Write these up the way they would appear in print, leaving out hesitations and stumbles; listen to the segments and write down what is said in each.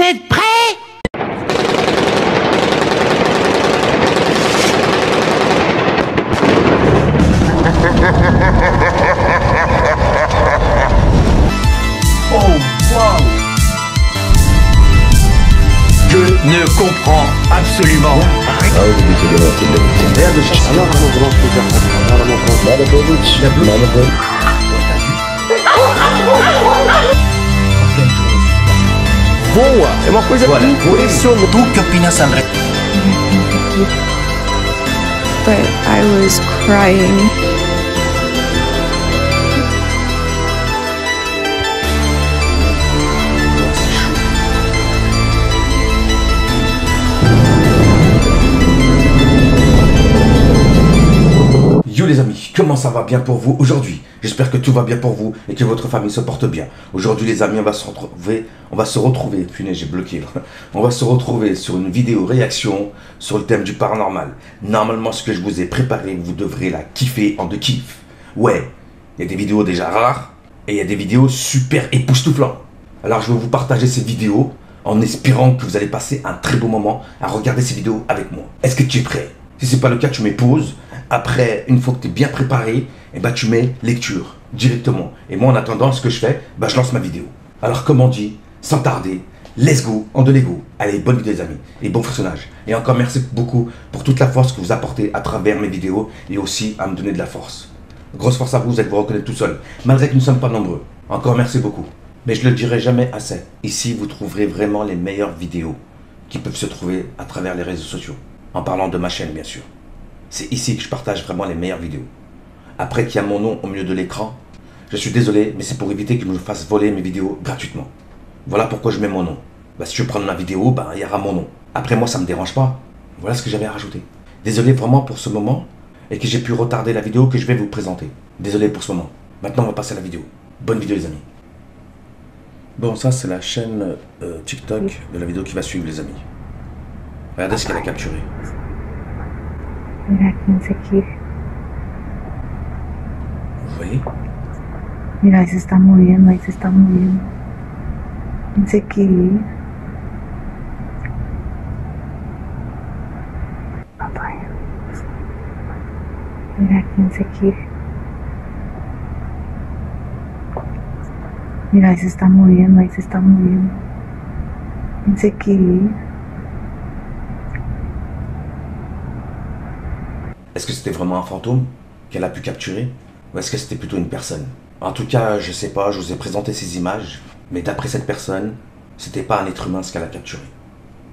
êtes prêts? Oh, wow! Je ne comprends absolument Boa! É uma coisa impressionante. Tu que opinas al respecto? But I was crying. Yo les amis, comment ça va bien pour vous aujourd'hui? J'espère que tout va bien pour vous et que votre famille se porte bien. Aujourd'hui les amis, on va se retrouver, punaise j'ai bloqué, on va se retrouver sur une vidéo réaction sur le thème du paranormal. Normalement ce que je vous ai préparé, vous devrez la kiffer en deux kiffs. Ouais, il y a des vidéos déjà rares et il y a des vidéos super époustouflantes. Alors je vais vous partager ces vidéos en espérant que vous allez passer un très beau moment à regarder ces vidéos avec moi. Est-ce que tu es prêt? Si ce n'est pas le cas, tu mets pause. Après, une fois que tu es bien préparé, tu mets lecture directement. Et moi, en attendant, ce que je fais, je lance ma vidéo. Alors, comme on dit, sans tarder, let's go, en de l'ego. Allez, bonne vidéo les amis, et bon visionnage. Et encore merci beaucoup pour toute la force que vous apportez à travers mes vidéos et aussi à me donner de la force. Grosse force à vous, vous allez vous reconnaître tout seul, malgré que nous ne sommes pas nombreux. Encore merci beaucoup. Mais je ne le dirai jamais assez. Ici, vous trouverez vraiment les meilleures vidéos qui peuvent se trouver à travers les réseaux sociaux. En parlant de ma chaîne, bien sûr. C'est ici que je partage vraiment les meilleures vidéos. Après qu'il y a mon nom au milieu de l'écran, je suis désolé, mais c'est pour éviter que je me fasse voler mes vidéos gratuitement. Voilà pourquoi je mets mon nom. Si tu veux prendre ma vidéo, il y aura mon nom. Après moi, ça ne me dérange pas. Voilà ce que j'avais à rajouter. Désolé vraiment pour ce moment et que j'ai pu retarder la vidéo que je vais vous présenter. Désolé pour ce moment. Maintenant, on va passer à la vidéo. Bonne vidéo les amis. Bon, ça c'est la chaîne TikTok de la vidéo qui va suivre les amis. Regardez ce qu'elle a capturé. Mira quién se quiere. Vous voyez? Mira, ahí se está moviendo, ahí se está moviendo. ¿Quién se quiere ir? Papaya. Mira quién se quiere. Mira, ahí se está moviendo, ahí se está moviendo. ¿Quién se quiere ir? Est-ce que c'était vraiment un fantôme qu'elle a pu capturer? Ou est-ce que c'était plutôt une personne? En tout cas, je sais pas, je vous ai présenté ces images, mais d'après cette personne, c'était pas un être humain ce qu'elle a capturé.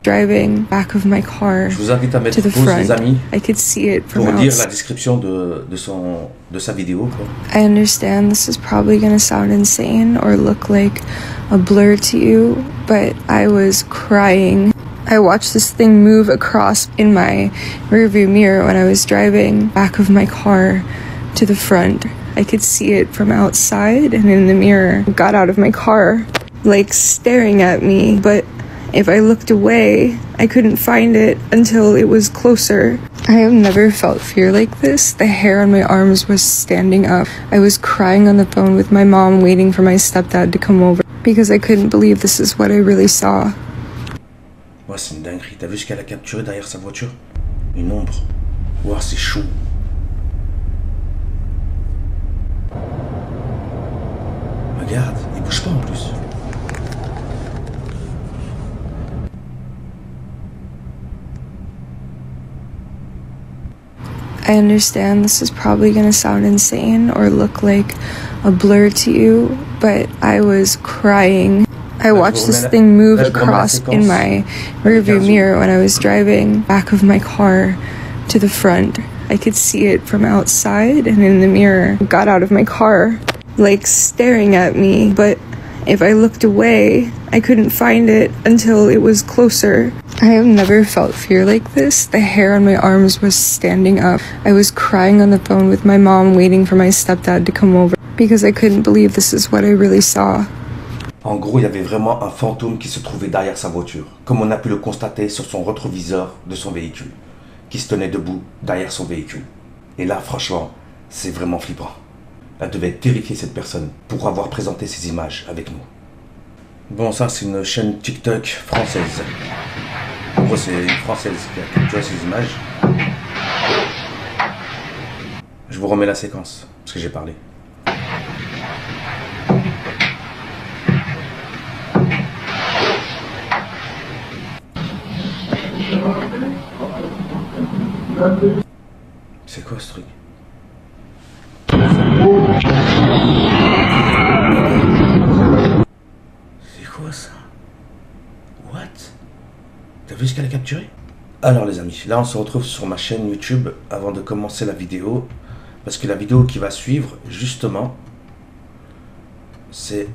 Driving back of my car Je vous invite à mettre to the pause les front. amis I could see it from pour lire la outside. description de sa vidéo. Quoi. I understand this is probably gonna sound insane or look like a blur to you, but I was crying. I watched this thing move across in my rearview mirror when I was driving back of my car to the front. I could see it from outside and in the mirror. I got out of my car, like staring at me, but if I looked away, I couldn't find it until it was closer. I have never felt fear like this. The hair on my arms was standing up. I was crying on the phone with my mom, waiting for my stepdad to come over because I couldn't believe this is what I really saw. Ouais, c'est une dinguerie. T'as vu ce qu'elle a capturé derrière sa voiture? Une ombre. Wow, c'est chaud. Regarde, il bouge pas en plus. I understand this is probably gonna sound insane or look like a blur to you, but I was crying. I watched this thing move across in my rearview mirror when I was driving back of my car to the front. I could see it from outside and in the mirror. I got out of my car, like staring at me, but if I looked away, I couldn't find it until it was closer. I have never felt fear like this. The hair on my arms was standing up. I was crying on the phone with my mom, waiting for my stepdad to come over because I couldn't believe this is what I really saw. En gros, il y avait vraiment un fantôme qui se trouvait derrière sa voiture, comme on a pu le constater sur son rétroviseur de son véhicule, qui se tenait debout derrière son véhicule. Et là, franchement, c'est vraiment flippant. Elle devait être terrifiée, cette personne, pour avoir présenté ces images avec nous. Bon, ça c'est une chaîne TikTok française. En gros, c'est une française qui a capturé ces images. Je vous remets la séquence, parce que j'ai parlé. C'est quoi ce truc? C'est quoi ça? What? T'as vu ce qu'elle a capturé? Alors les amis, là on se retrouve sur ma chaîne YouTube avant de commencer la vidéo. Parce que la vidéo qui va suivre, justement, c'est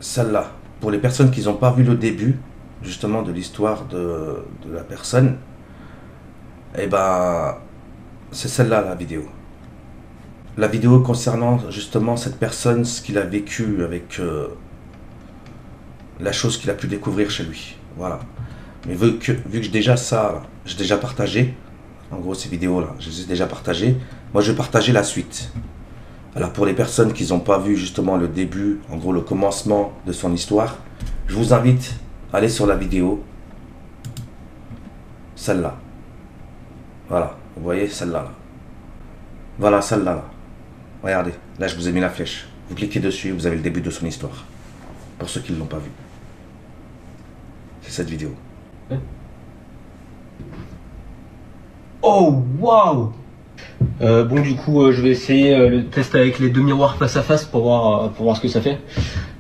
celle-là. Pour les personnes qui n'ont pas vu le début, justement, de l'histoire de la personne, et ben, c'est celle-là la vidéo. La vidéo concernant justement cette personne, ce qu'il a vécu avec la chose qu'il a pu découvrir chez lui. Voilà. Mais vu que déjà ça, j'ai déjà partagé, en gros ces vidéos-là, je les ai déjà partagées, moi je vais partager la suite. Alors pour les personnes qui n'ont pas vu justement le début, en gros le commencement de son histoire, je vous invite à aller sur la vidéo, celle-là. Voilà, vous voyez celle-là. Là. Voilà celle-là. Là. Regardez, là je vous ai mis la flèche. Vous cliquez dessus, vous avez le début de son histoire. Pour ceux qui ne l'ont pas vu. C'est cette vidéo. Oh waouh! Bon du coup je vais essayer le test avec les deux miroirs face à face pour voir ce que ça fait.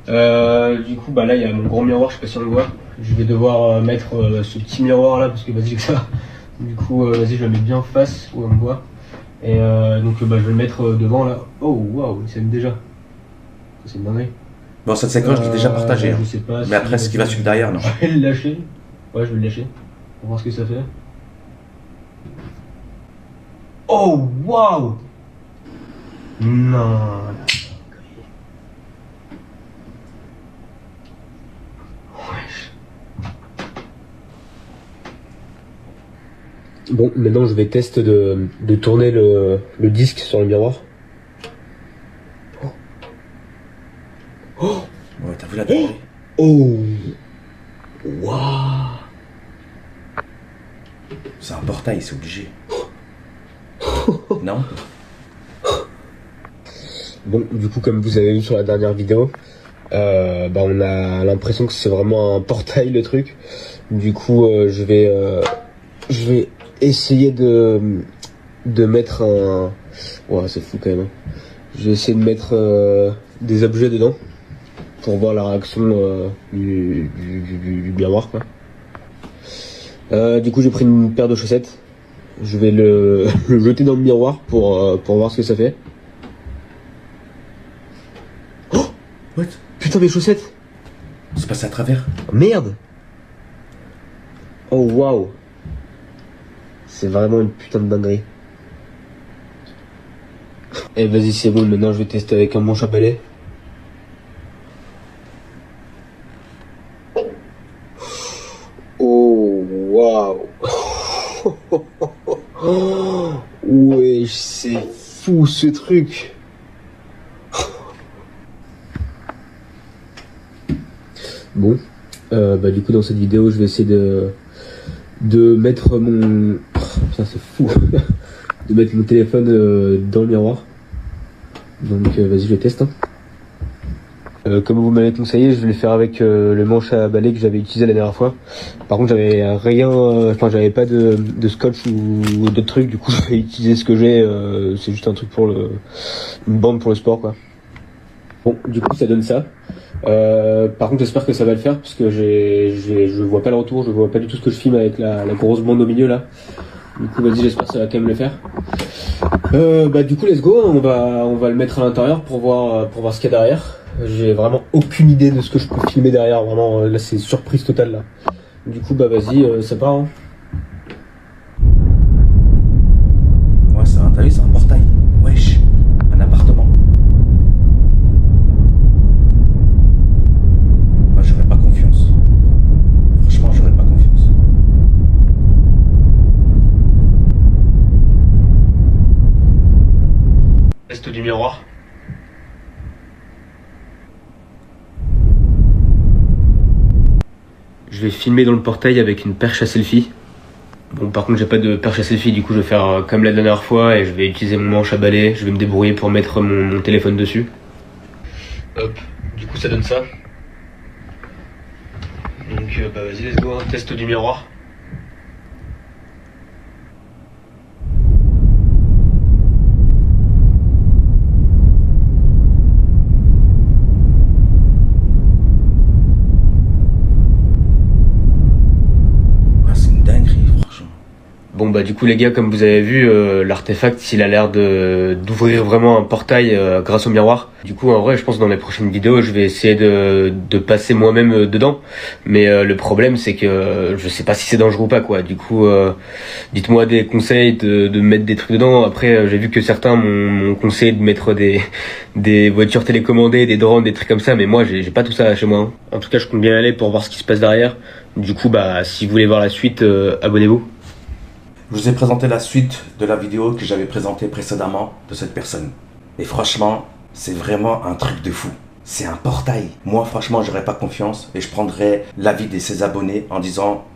Du coup bah là il y a mon gros miroir, je sais pas si on le voit. Je vais devoir mettre ce petit miroir là parce que vas-y que ça. Du coup vas-y je vais le mettre bien en face où on me voit. Et donc bah, je vais le mettre devant là. Oh waouh, il s'aime déjà. C'est une dinguerie. Bon cette séquence je l'ai déjà partagée. Je sais pas. Mais si après ce qui va suivre derrière non. Je vais le lâcher. Ouais je vais le lâcher. Pour voir ce que ça fait. Oh waouh! Non. Bon, maintenant je vais tester de tourner le disque sur le miroir. Oh. Oh. Ouais, t'as vu la télé? Oh. Waouh. C'est un portail, c'est obligé. Non? Bon, du coup, comme vous avez vu sur la dernière vidéo, bah on a l'impression que c'est vraiment un portail le truc. Du coup, je vais essayer de mettre un... Ouais, c'est fou quand même. Je vais essayer de mettre des objets dedans pour voir la réaction du miroir, quoi. Du coup, j'ai pris une paire de chaussettes. Je vais le jeter dans le miroir pour voir ce que ça fait. Oh! What? Putain, mes chaussettes! C'est passé à travers? Merde! Oh waouh! C'est vraiment une putain de dinguerie. Eh vas-y, c'est bon, maintenant je vais tester avec un manche à balai. Oh waouh! Oh, ouais, c'est fou ce truc. Bon, bah du coup dans cette vidéo je vais essayer de mettre mon... Oh, putain c'est fou. De mettre mon téléphone dans le miroir. Donc vas-y je le teste. Hein. Comme vous m'avez conseillé, je vais le faire avec le manche à balai que j'avais utilisé la dernière fois. Par contre j'avais rien, enfin j'avais pas de scotch ou d'autres trucs, du coup je vais utiliser ce que j'ai, c'est juste un truc pour une bande pour le sport quoi. Bon du coup ça donne ça. Par contre j'espère que ça va le faire parce que je vois pas le retour, je vois pas du tout ce que je filme avec la grosse bande au milieu là. Du coup vas-y j'espère que ça va quand même le faire. Bah du coup let's go, on va le mettre à l'intérieur pour voir ce qu'il y a derrière. J'ai vraiment aucune idée de ce que je peux filmer derrière, vraiment là c'est surprise totale là. Du coup bah vas-y ça part hein. Ouais t'as vu c'est un portail. Wesh, un appartement. Moi j'aurais pas confiance. Franchement j'aurais pas confiance. Test du miroir. vais filmer dans le portail avec une perche à selfie. Bon, par contre, j'ai pas de perche à selfie, du coup, je vais faire comme la dernière fois et je vais utiliser mon manche à balai. Je vais me débrouiller pour mettre mon téléphone dessus. Hop, du coup, ça donne ça. Donc, bah vas-y, let's go, hein. Test du miroir. Bon bah du coup les gars, comme vous avez vu, l'artefact il a l'air d'ouvrir vraiment un portail grâce au miroir. Du coup en vrai je pense que dans les prochaines vidéos je vais essayer de passer moi-même dedans. Mais le problème c'est que je sais pas si c'est dangereux ou pas quoi. Du coup dites-moi des conseils de mettre des trucs dedans. Après j'ai vu que certains m'ont conseillé de mettre des voitures télécommandées, des drones, des trucs comme ça. Mais moi j'ai pas tout ça chez moi, hein. En tout cas je compte bien aller pour voir ce qui se passe derrière. Du coup bah si vous voulez voir la suite, abonnez-vous. Je vous ai présenté la suite de la vidéo que j'avais présentée précédemment de cette personne. Et franchement, c'est vraiment un truc de fou. C'est un portail. Moi, franchement, j'aurais pas confiance et je prendrais l'avis de ses abonnés en disant,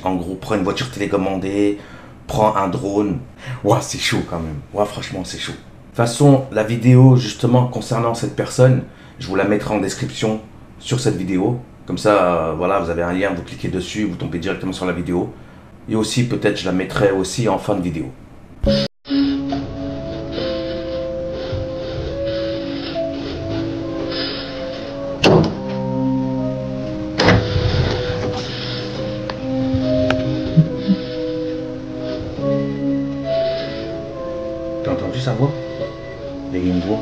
en gros, prends une voiture télécommandée, prends un drone. Ouah, c'est chaud quand même. Ouah, franchement, c'est chaud. De toute façon, la vidéo justement concernant cette personne, je vous la mettrai en description sur cette vidéo. Comme ça, voilà, vous avez un lien, vous cliquez dessus, vous tombez directement sur la vidéo. Et aussi, peut-être, je la mettrai aussi en fin de vidéo. T'as entendu sa voix? Il y a une voix.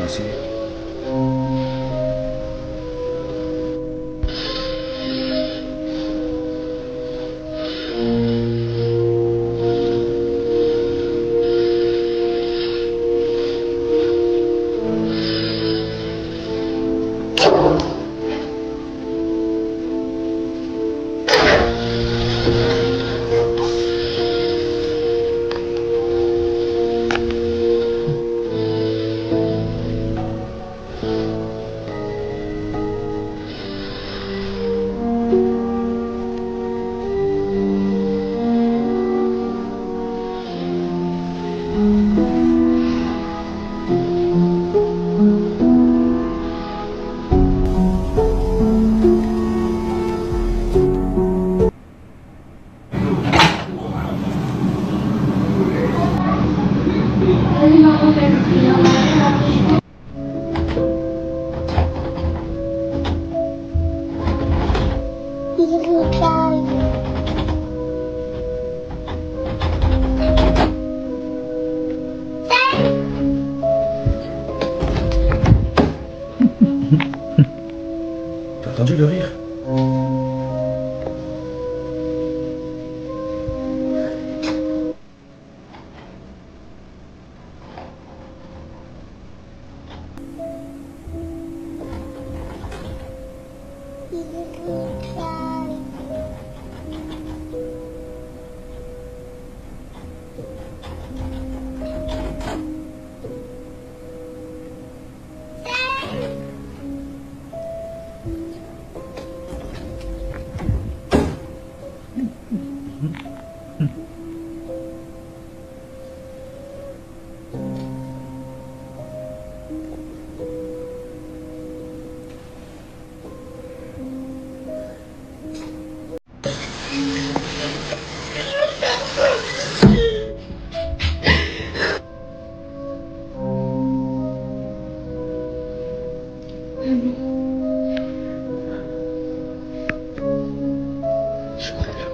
Merci. T'as entendu le rire?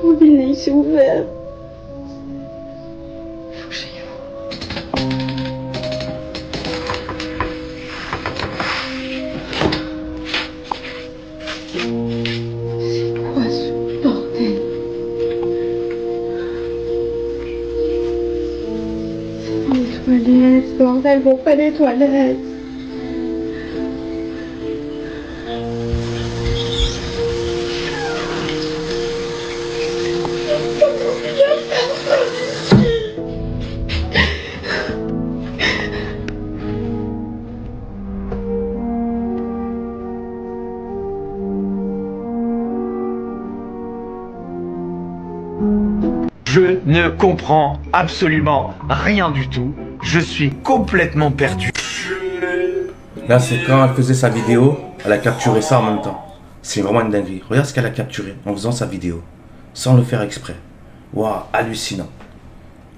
Mon bidet s'est ouvert. Faut que j'aille. C'est quoi ce bordel? C'est dans les toilettes, bordel, bon pas les toilettes. Je ne comprends absolument rien du tout. Je suis complètement perdu. Là, c'est quand elle faisait sa vidéo, elle a capturé ça en même temps. C'est vraiment une dinguerie. Regarde ce qu'elle a capturé en faisant sa vidéo, sans le faire exprès. Waouh, hallucinant.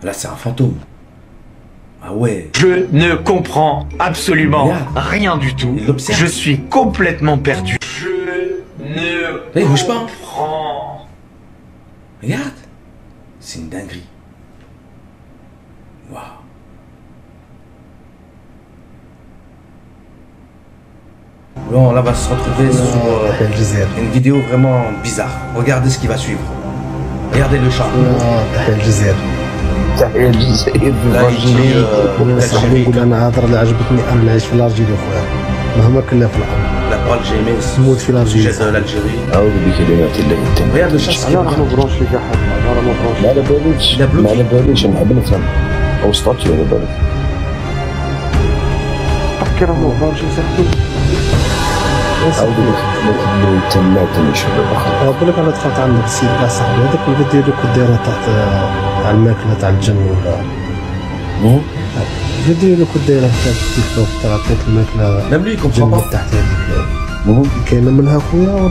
Là, c'est un fantôme. Ah ouais. Je ne comprends absolument rien du tout. Il l'observe. Je suis complètement perdu. Je ne Là, il bouge pas. Hein. comprends. Regarde. C'est une dinguerie. Waouh. Bon, là, on va se retrouver sur une vidéo vraiment bizarre. Regardez ce qui va suivre. Regardez le chat. تحية الجزائر تحية الجزائر في لا يجي الأرجيل صاحبي نقول أنا هضرة اللي عجبتني أنا نعيش في الأرجيل خويا مهما كنا في الأرض La parole que j'ai aimée, تموت في c'est le الأرجيل sujet de l'Algérie. أعوذ بكلمات الله التامة Regarde le chat, ce qu'il أنا راح regarde. نبرونش لك أحد أنا راه ما برونش Il a bloqué. ما على باليش نحب نفهم أو ستاتيو على بالك تحكي راه ما برونش يسحبوا أعوذ بكلمات الله التامة من شر ما خلق نقول لك أنا دخلت عندك السيد كاع صاحبي هذاك الفيديو اللي كنت دايره تحت على الماكلة تاع الجن ولا الفيديو اللي كنت دايره تاع التيك توك تاع عطيت الماكلة Même lui, il comprend الجن pas. تحت هذيك كاينة منها خويا ولا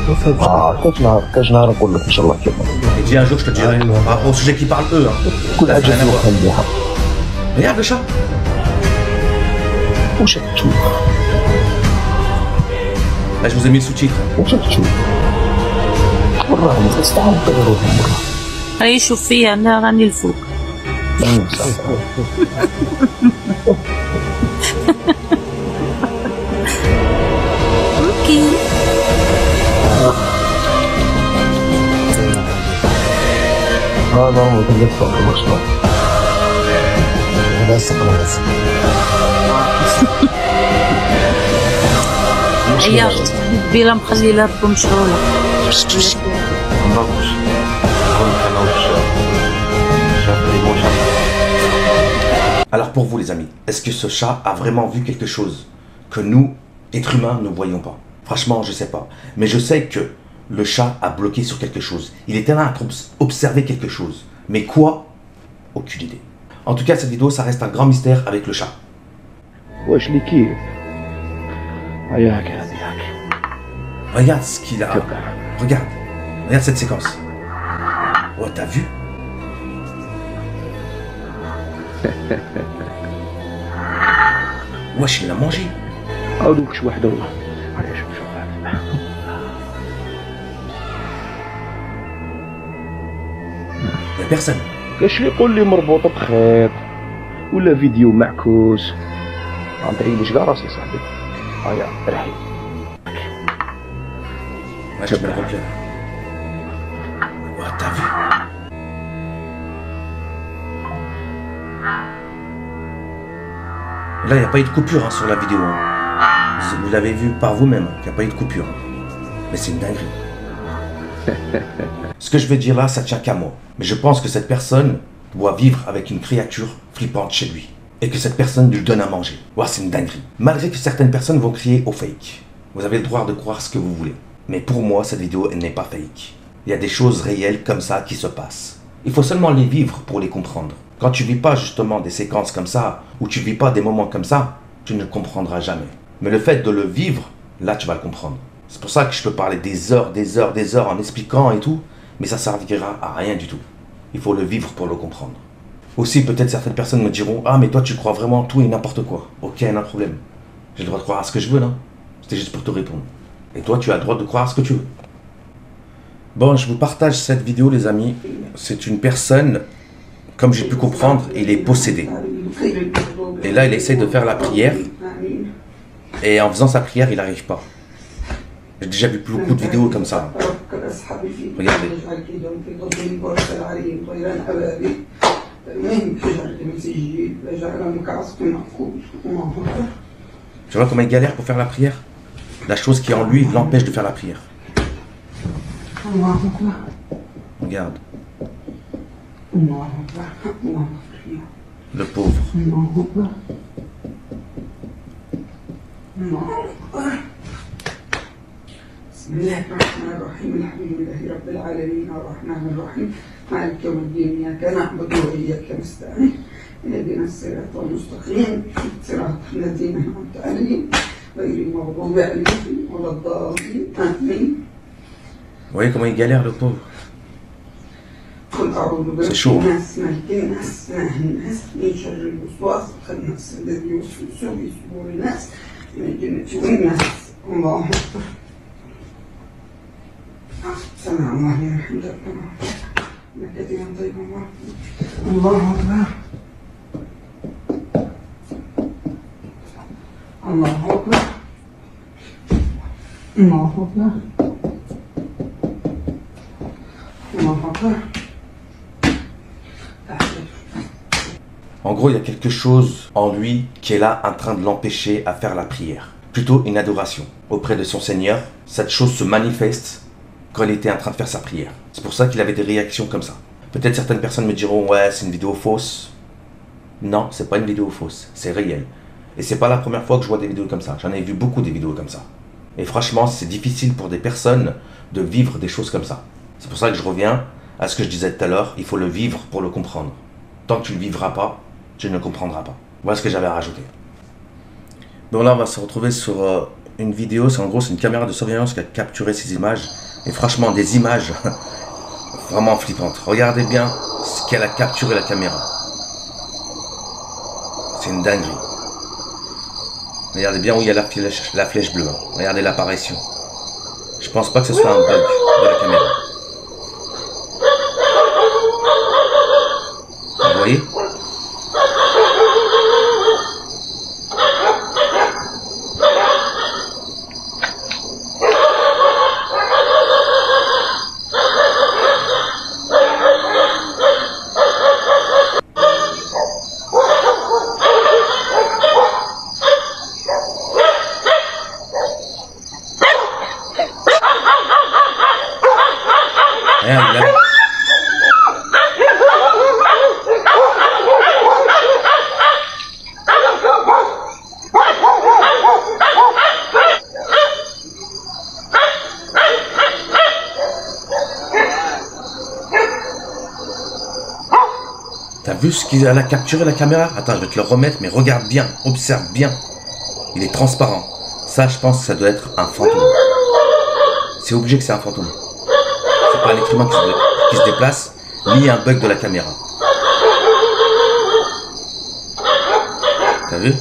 ما فهمتش كاش نهار نقول لك إن شاء الله كيما Il dit un jour, je te dirai. Par rapport au sujet qui parle eux. Hein. كل Ça, حاجة rien à في voir. وقتها مليحة Regarde le chat. واش تشوف Là, je vous ai mis le sous-titre. واش تشوف والله ما تستعمل غير مرة هاي شوف فيا انا راني الفوق. اوكي هذا هو اللي يدفع المشروع هذا سقنا بس عيطت بلا مخلي ربو مشغولة. Alors pour vous les amis, est-ce que ce chat a vraiment vu quelque chose que nous, êtres humains, ne voyons pas? Franchement, je sais pas. Mais je sais que le chat a bloqué sur quelque chose. Il était là à observer quelque chose. Mais quoi? Aucune idée. En tout cas, cette vidéo, ça reste un grand mystère avec le chat. واش اللي كيف هياك هذيك Regarde ce qu'il a. Regarde. Regarde cette séquence. Oh, t'as vu? Wesh, il l'a mangé. عاودوك شي وحده والله هيا شوف Il y a personne. كاش اللي يقول لي مربوطه بخيط ولا فيديو معكوس ما تعيدش كاع راسي صاحبي هيا رحي Ouais, je me le reviens. Oh, t'as vu? Là, il n'y a pas eu de coupure hein, sur la vidéo. Hein. Vous l'avez vu par vous-même, il n'y a pas eu de coupure. Mais c'est une dinguerie. Ce que je vais dire là, ça tient qu'à moi. Mais je pense que cette personne doit vivre avec une créature flippante chez lui. Et que cette personne lui donne à manger. Ouais, c'est une dinguerie. Malgré que certaines personnes vont crier au fake. Vous avez le droit de croire ce que vous voulez. Mais pour moi, cette vidéo, elle n'est pas fake. Il y a des choses réelles comme ça qui se passent. Il faut seulement les vivre pour les comprendre. Quand tu vis pas justement des séquences comme ça, ou tu vis pas des moments comme ça, tu ne comprendras jamais. Mais le fait de le vivre, là tu vas le comprendre. C'est pour ça que je peux parler des heures en expliquant et tout, mais ça servira à rien du tout. Il faut le vivre pour le comprendre. Aussi, peut-être certaines personnes me diront « Ah, mais toi tu crois vraiment tout et n'importe quoi. » Ok, il y a un problème. J'ai le droit de croire à ce que je veux, non? C'était juste pour te répondre. Et toi, tu as le droit de croire à ce que tu veux. Bon, je vous partage cette vidéo, les amis. C'est une personne, comme j'ai pu comprendre, il est possédé. Et là, il essaie de faire la prière. Et en faisant sa prière, il n'arrive pas. J'ai déjà vu beaucoup de vidéos comme ça. Regardez. Tu vois comment il galère pour faire la prière? La chose qui en lui l'empêche de faire la prière. Regarde. Le pauvre. بسم الله الرحمن الرحيم الحمد لله رب العالمين الرحمن الرحيم مالك يوم الدين إياك نعبد وإياك نستعين اهدنا الصراط المستقيم صراط الذين أنعمت عليهم غير المغضوب عليهم ولا الضالين آمين. Vous voyez comment il galère le pauvre. C'est chaud. En gros, il y a quelque chose en lui qui est là en train de l'empêcher à faire la prière. Plutôt une adoration auprès de son Seigneur. Cette chose se manifeste quand il était en train de faire sa prière. C'est pour ça qu'il avait des réactions comme ça. Peut-être certaines personnes me diront « Ouais, c'est une vidéo fausse ». Non, c'est pas une vidéo fausse, c'est réel. Et c'est pas la première fois que je vois des vidéos comme ça. J'en ai vu beaucoup des vidéos comme ça. Et franchement, c'est difficile pour des personnes de vivre des choses comme ça. C'est pour ça que je reviens à ce que je disais tout à l'heure. Il faut le vivre pour le comprendre. Tant que tu ne le vivras pas, tu ne comprendras pas. Voilà ce que j'avais à rajouter. Donc là, on va se retrouver sur une vidéo. En gros, c'est une caméra de surveillance qui a capturé ces images. Et franchement, des images vraiment flippantes. Regardez bien ce qu'elle a capturé la caméra. C'est une dinguerie. Regardez bien où il y a la flèche bleue. Regardez l'apparition. Je pense pas que ce soit un bug de la caméra. Vous voyez ? T'as vu ce qu'il a capturé la caméra? Attends, je vais te le remettre, mais regarde bien, observe bien. Il est transparent. Ça, je pense que ça doit être un fantôme. C'est obligé que c'est un fantôme. C'est pas un être humain qui se déplace, ni un bug de la caméra. T'as vu?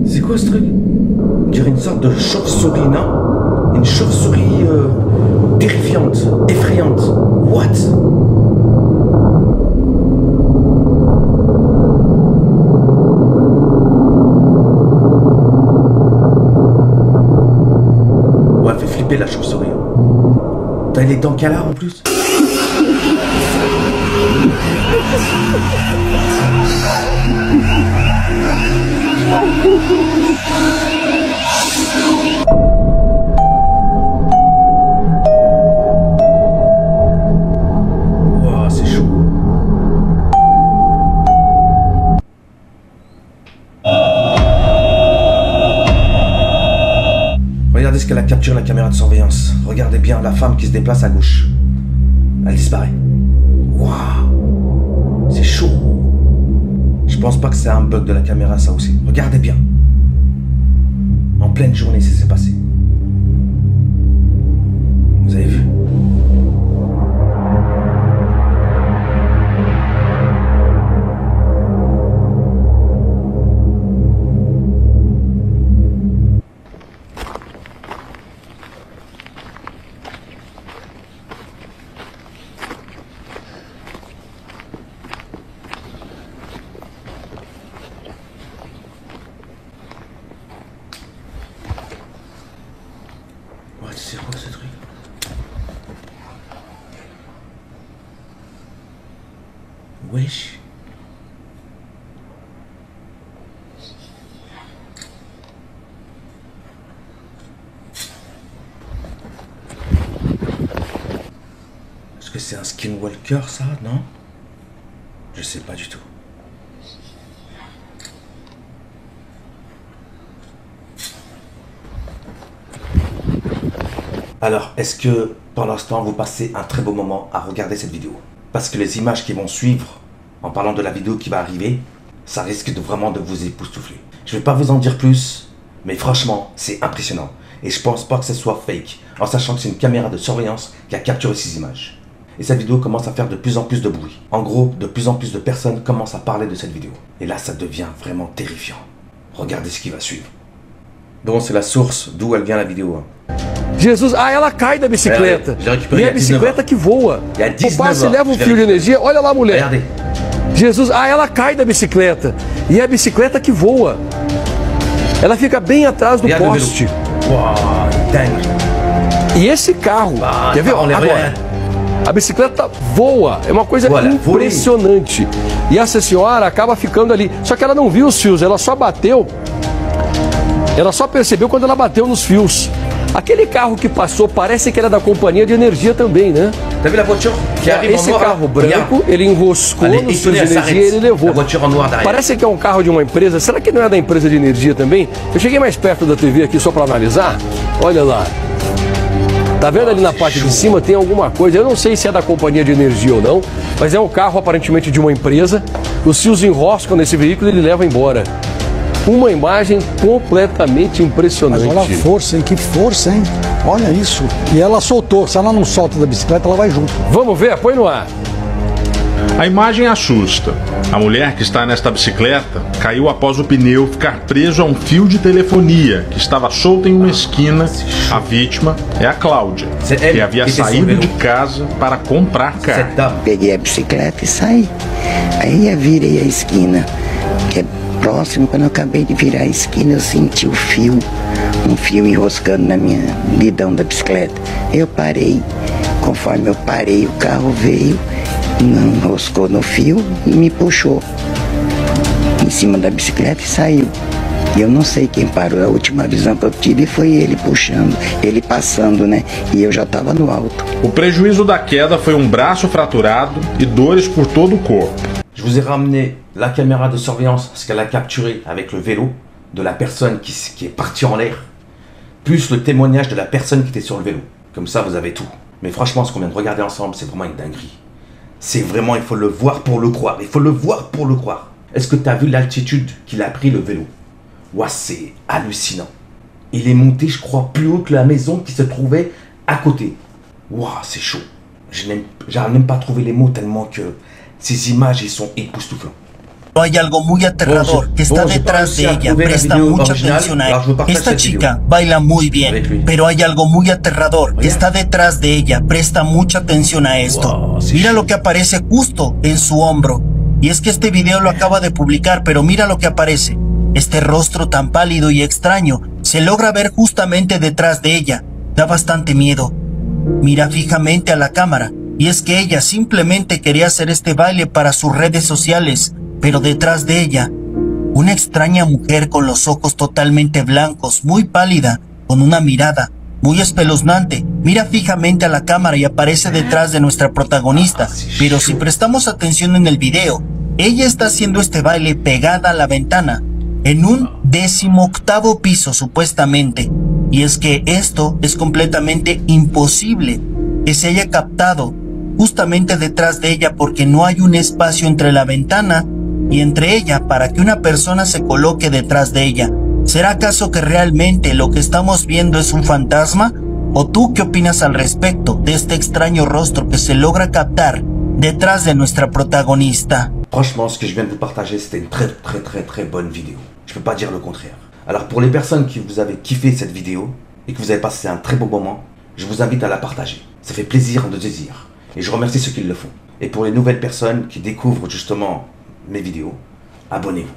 C'est quoi ce truc? On dirait une sorte de chauve-souris, non? Une chauve-souris terrifiante, effrayante. What? Ouais, elle fait flipper la chauve-souris. T'as les dents qu'elle a en plus? Wow, c'est chaud. Regardez ce qu'elle a capturé la caméra de surveillance. Regardez bien la femme qui se déplace à gauche. Elle disparaît. Waouh, c'est chaud. Je pense pas que c'est un bug de la caméra, ça aussi. Regardez bien. En pleine journée, ça s'est passé. Vous avez vu? C'est quoi ce truc? Wesh. que c'est un skinwalker, ça, non? Je sais pas du tout. Alors, est-ce que, pendant ce temps, vous passez un très beau moment à regarder cette vidéo? Parce que les images qui vont suivre, en parlant de la vidéo qui va arriver, ça risque de vraiment de vous époustoufler. Je vais pas vous en dire plus, mais franchement, c'est impressionnant. Et je pense pas que ce soit fake, en sachant que c'est une caméra de surveillance qui a capturé ces images. Et cette vidéo commence à faire de plus en plus de bruit. En gros, de plus en plus de personnes commencent à parler de cette vidéo. Et là, ça devient vraiment terrifiant. Regardez ce qui va suivre. Donc, c'est la source d'où elle vient la vidéo. Jesus, ela cai da bicicleta. E é a bicicleta que voa. O passe leva um fio de energia. Olha lá, mulher. Jesus, ela cai da bicicleta. E é a bicicleta que voa. Ela fica bem atrás do poste. E esse carro, quer ver? Agora, a bicicleta voa. É uma coisa impressionante. E essa senhora acaba ficando ali. Só que ela não viu os fios, ela só bateu. Ela só percebeu quando ela bateu nos fios. Aquele carro que passou parece que era da companhia de energia também, né? Esse carro branco, ele enroscou nos fios de energia e ele levou. Parece que é um carro de uma empresa. Será que não é da empresa de energia também? Eu cheguei mais perto da TV aqui só para analisar. Olha lá. Tá vendo ali na parte de cima? Tem alguma coisa. Eu não sei se é da companhia de energia ou não, mas é um carro aparentemente de uma empresa. Os fios enroscam nesse veículo e ele leva embora. Uma imagem completamente impressionante. Mas olha a força, hein? Que força, hein? Olha isso. E ela soltou. Se ela não solta da bicicleta, ela vai junto. Vamos ver? Põe no ar. A imagem assusta. A mulher que está nesta bicicleta caiu após o pneu ficar preso a um fio de telefonia que estava solto em uma esquina. A vítima é a Cláudia, que havia saído de casa para comprar carne. Peguei a bicicleta e saí. Aí eu virei a esquina, que é próximo. Quando eu acabei de virar a esquina, eu senti um fio enroscando na minha guidão da bicicleta. Eu parei. Conforme eu parei, o carro veio, enroscou no fio e me puxou em cima da bicicleta e saiu. E eu não sei quem parou. A última visão que eu tive foi ele puxando, ele passando, né? E eu já estava no alto. O prejuízo da queda foi braço fraturado e dores por todo o corpo. Je vous ai ramené la caméra de surveillance, ce qu'elle a capturé avec le vélo de la personne qui est partie en l'air, plus le témoignage de la personne qui était sur le vélo. Comme ça, vous avez tout. Mais franchement, ce qu'on vient de regarder ensemble, c'est vraiment une dinguerie. C'est vraiment, il faut le voir pour le croire. Il faut le voir pour le croire. Est-ce que tu as vu l'altitude qu'il a pris le vélo? Ouah, c'est hallucinant. Il est monté, je crois, plus haut que la maison qui se trouvait à côté. Ouah, c'est chaud. J'arrive même pas à trouver les mots tellement que ces images, ils sont époustouflants. Hay algo muy aterrador que está detrás de ella. Presta mucha atención a ella. Esta chica baila muy bien, pero hay algo muy aterrador que está detrás de ella. Presta mucha atención a esto. Mira lo que aparece justo en su hombro. Y es que este video lo acaba de publicar, pero mira lo que aparece. Este rostro tan pálido y extraño se logra ver justamente detrás de ella. Da bastante miedo. Mira fijamente a la cámara. Y es que ella simplemente quería hacer este baile para sus redes sociales. Pero detrás de ella, una extraña mujer con los ojos totalmente blancos, muy pálida, con una mirada muy espeluznante, mira fijamente a la cámara y aparece detrás de nuestra protagonista. Pero si prestamos atención en el video, ella está haciendo este baile pegada a la ventana, en un 18º piso supuestamente. Y es que esto es completamente imposible que se haya captado justamente detrás de ella, porque no hay un espacio entre la ventana y entre ella para que una persona se coloque detrás de ella. ¿Será acaso que realmente lo que estamos viendo es un fantasma? ¿O tú qué opinas al respecto de este extraño rostro que se logra captar detrás de nuestra protagonista? Franchement, ce que je viens de vous partager, c'était une très bonne vidéo. Je peux pas dire le contraire. Alors pour les personnes qui vous avez kiffé cette vidéo et que vous avez passé un très bon moment, je vous invite à la partager. Ça fait plaisir de désir. Et je remercie ceux qui le font. Et pour les nouvelles personnes qui découvrent justement mes vidéos, abonnez-vous.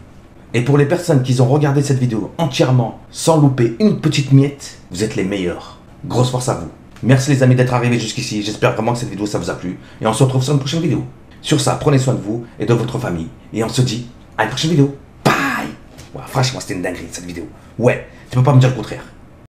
Et pour les personnes qui ont regardé cette vidéo entièrement, sans louper une petite miette, vous êtes les meilleurs. Grosse force à vous. Merci les amis d'être arrivés jusqu'ici. J'espère vraiment que cette vidéo ça vous a plu. Et on se retrouve sur une prochaine vidéo. Sur ça, prenez soin de vous et de votre famille. Et on se dit à une prochaine vidéo. Bye. Ouais, franchement, c'était une dinguerie cette vidéo. Ouais, tu peux pas me dire le contraire.